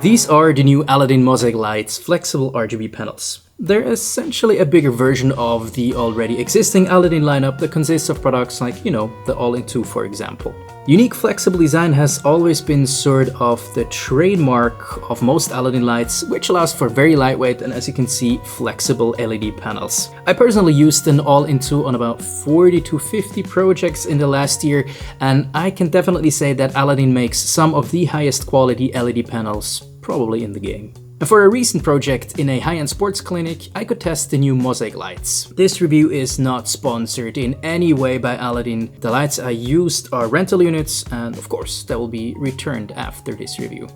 These are the new Aladdin MOSAIC Lites flexible RGB panels. They're essentially a bigger version of the already existing Aladdin lineup that consists of products like, the All-in-2 for example. Unique flexible design has always been sort of the trademark of most Aladdin lights, which allows for very lightweight and, as you can see, flexible LED panels. I personally used an All-in-2 on about 40 to 50 projects in the last year, and I can definitely say that Aladdin makes some of the highest quality LED panels probably in the game. And for a recent project in a high-end sports clinic, I could test the new Mosaic Lites. This review is not sponsored in any way by Aladdin. The lights I used are rental units, and of course, they will be returned after this review.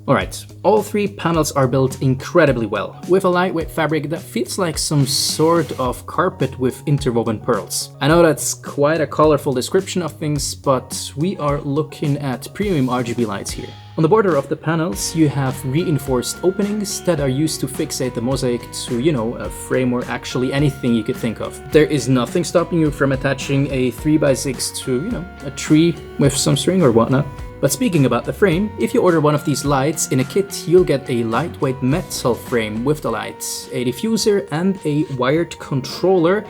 Alright, all three panels are built incredibly well, with a lightweight fabric that feels like some sort of carpet with interwoven pearls. I know that's quite a colorful description of things, but we are looking at premium RGB lights here. On the border of the panels, you have reinforced openings that are used to fixate the mosaic to, a frame or actually anything you could think of. There is nothing stopping you from attaching a 3x6 to, a tree with some string or whatnot. But speaking about the frame, if you order one of these lights in a kit, you'll get a lightweight metal frame with the lights, a diffuser and a wired controller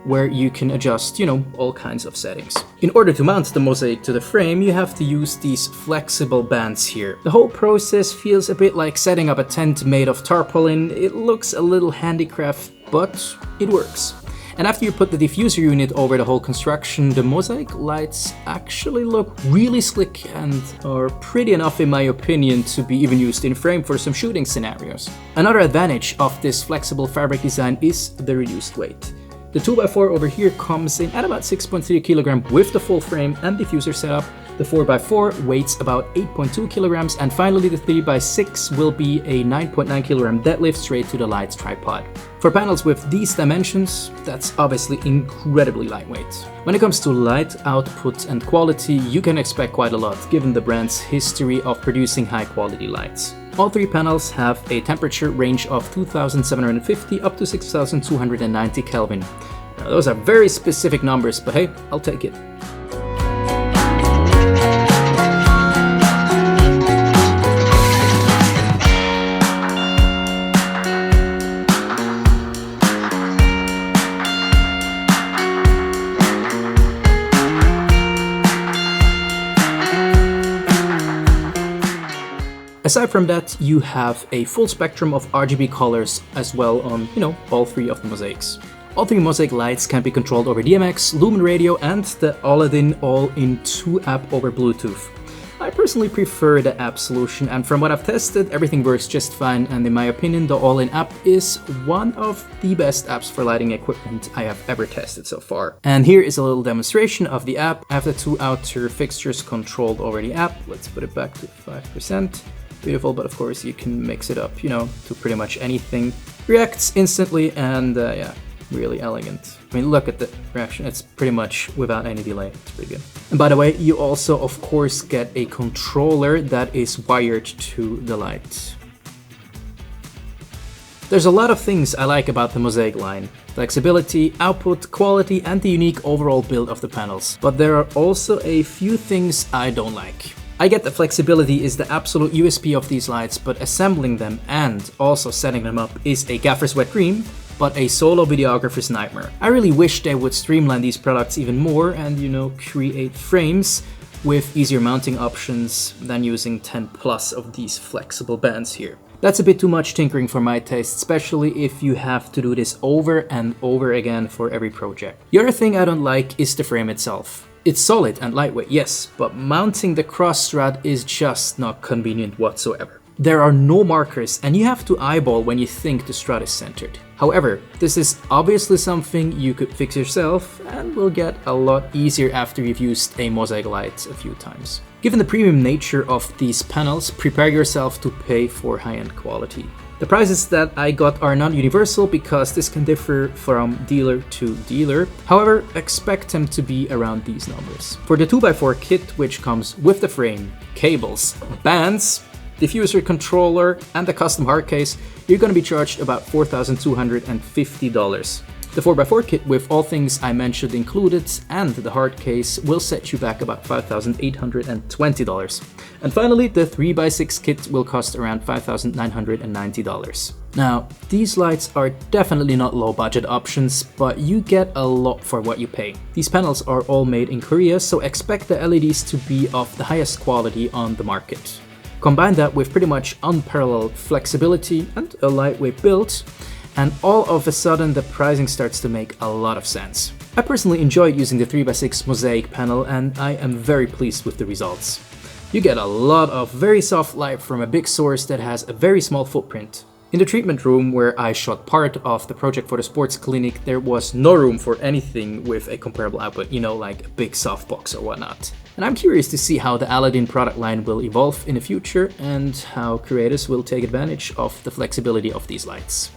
where you can adjust, all kinds of settings. In order to mount the mosaic to the frame, you have to use these flexible bands here. The whole process feels a bit like setting up a tent made of tarpaulin. It looks a little handicraft, but it works. And after you put the diffuser unit over the whole construction, the Mosaic lights actually look really slick and are pretty enough in my opinion to be even used in frame for some shooting scenarios. Another advantage of this flexible fabric design is the reduced weight. The 2x4 over here comes in at about 6.3 kg with the full frame and diffuser setup. The 4x4 weighs about 8.2 kilograms, and finally the 3x6 will be a 9.9 kilogram deadlift straight to the lights tripod. For panels with these dimensions, that's obviously incredibly lightweight. When it comes to light output and quality, you can expect quite a lot given the brand's history of producing high quality lights. All three panels have a temperature range of 2750 up to 6290 Kelvin. Now, those are very specific numbers, but hey, I'll take it. Aside from that, you have a full spectrum of RGB colors as well on, all three of the mosaics. All three Mosaic lights can be controlled over DMX, Lumen Radio, and the Aladdin All-in-2 app over Bluetooth. I personally prefer the app solution, and from what I've tested, everything works just fine, and in my opinion, the All-in app is one of the best apps for lighting equipment I have ever tested so far. And here is a little demonstration of the app. I have the two outer fixtures controlled over the app. Let's put it back to 5%. Beautiful, but of course you can mix it up, to pretty much anything. Reacts instantly, and yeah, really elegant. I mean, look at the reaction, it's pretty much without any delay. It's pretty good. And by the way, you also of course get a controller that is wired to the light. There's a lot of things I like about the Mosaic line. Flexibility, output, quality, and the unique overall build of the panels. But there are also a few things I don't like. I get that flexibility is the absolute USP of these lights, but assembling them and also setting them up is a gaffer's wet dream, but a solo videographer's nightmare. I really wish they would streamline these products even more and, create frames with easier mounting options than using 10 plus of these flexible bands here. That's a bit too much tinkering for my taste, especially if you have to do this over and over again for every project. The other thing I don't like is the frame itself. It's solid and lightweight, yes, but mounting the cross strut is just not convenient whatsoever. There are no markers and you have to eyeball when you think the strut is centered. However, this is obviously something you could fix yourself and will get a lot easier after you've used a Mosaic light a few times. Given the premium nature of these panels, prepare yourself to pay for high-end quality. The prices that I got are not universal because this can differ from dealer to dealer. However, expect them to be around these numbers. For the 2x4 kit, which comes with the frame, cables, bands, diffuser controller, and the custom hard case, you're going to be charged about $4,250. The 4x4 kit with all things I mentioned included and the hard case will set you back about $5,820. And finally, the 3x6 kit will cost around $5,990. Now, these lights are definitely not low budget options, but you get a lot for what you pay. These panels are all made in Korea, so expect the LEDs to be of the highest quality on the market. Combine that with pretty much unparalleled flexibility and a lightweight build, and all of a sudden the pricing starts to make a lot of sense. I personally enjoyed using the 3x6 Mosaic panel and I am very pleased with the results. You get a lot of very soft light from a big source that has a very small footprint. In the treatment room where I shot part of the project for the sports clinic, there was no room for anything with a comparable output, like a big softbox or whatnot. And I'm curious to see how the Aladdin product line will evolve in the future and how creators will take advantage of the flexibility of these lights.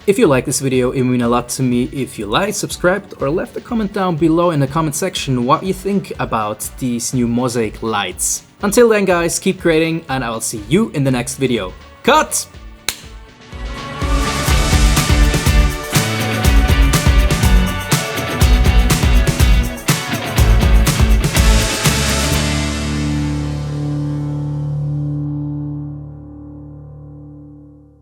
If you like this video, it would mean a lot to me if you liked, subscribed, or left a comment down below in the comment section what you think about these new Mosaic lights. Until then guys, keep creating and I will see you in the next video. Cut!